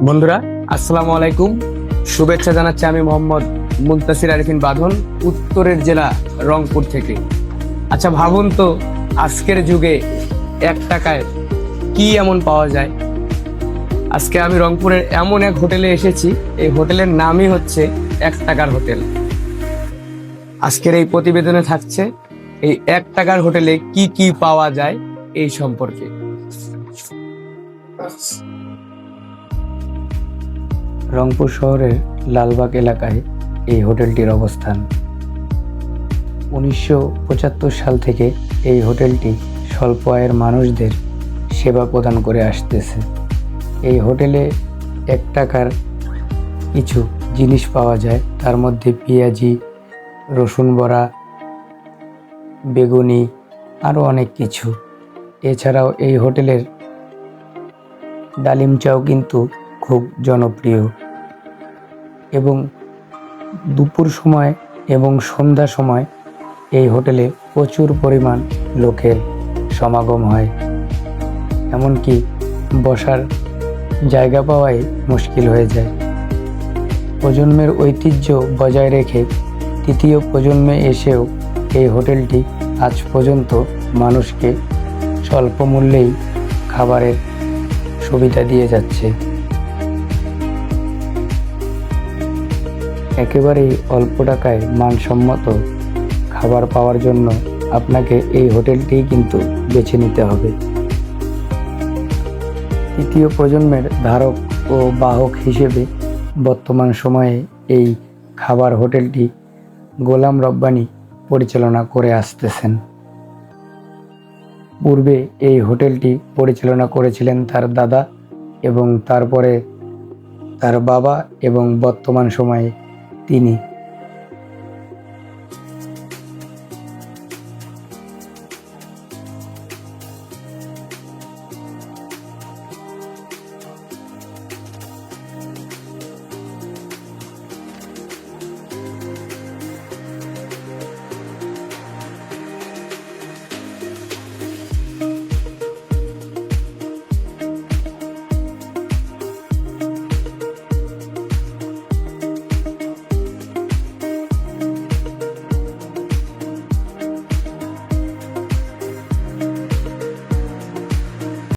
বন্ধুরা, আসসালামু আলাইকুম। শুভেচ্ছা জানাচ্ছি আমি মোহাম্মদ মুনতাসির আরিফিন বাঁধন, উত্তরের জেলা রংপুর থেকে। আচ্ছা ভাবুন তো, আজকের যুগে 1 টাকায় কি এমন পাওয়া যায়। আজকে আমি রংপুরের এমন এক হোটেলে এসেছি। এই হোটেলের নামই হচ্ছে 1 টাকার হোটেল। আজকের এই প্রতিবেদনে থাকছে এই 1 টাকার হোটেলে কি কি পাওয়া যায় এই সম্পর্কে। রংপুর শহরের লালবাগ এলাকায় এই হোটেলটির অবস্থান। 1975 সাল থেকে এই হোটেলটি স্বল্প আয়ের মানুষদের সেবা প্রদান করে আসতেছে। এই হোটেলে 1 টাকার কিছু জিনিস পাওয়া যায়, তার মধ্যে পেঁয়াজি, রসুন বড়া, বেগুনি, আরও অনেক কিছু। এছাড়াও এই হোটেলের ডালিম চাও কিন্তু খুব জনপ্রিয় এবং দুপুর সময় এবং সন্ধ্যা সময় এই হোটেলে প্রচুর পরিমাণ লোকের সমাগম হয়। এমনকি বসার জায়গা পাওয়াই মুশকিল হয়ে যায়। প্রজন্মের ঐতিহ্য বজায় রেখে তৃতীয় প্রজন্মে এসেও এই হোটেলটি আজ পর্যন্ত মানুষকে স্বল্প মূল্যেই খাবারের সুবিধা দিয়ে যাচ্ছে। একেবারেই অল্প টাকায় মানসম্মত খাবার পাওয়ার জন্য আপনাকে এই হোটেলটিই কিন্তু বেছে নিতে হবে। তৃতীয় প্রজন্মের ধারক ও বাহক হিসেবে বর্তমান সময়ে এই খাবার হোটেলটি গোলাম রব্বানী পরিচালনা করে আসতেছেন। পূর্বে এই হোটেলটি পরিচালনা করেছিলেন তার দাদা এবং তারপরে তার বাবা, এবং বর্তমান সময়ে তিনি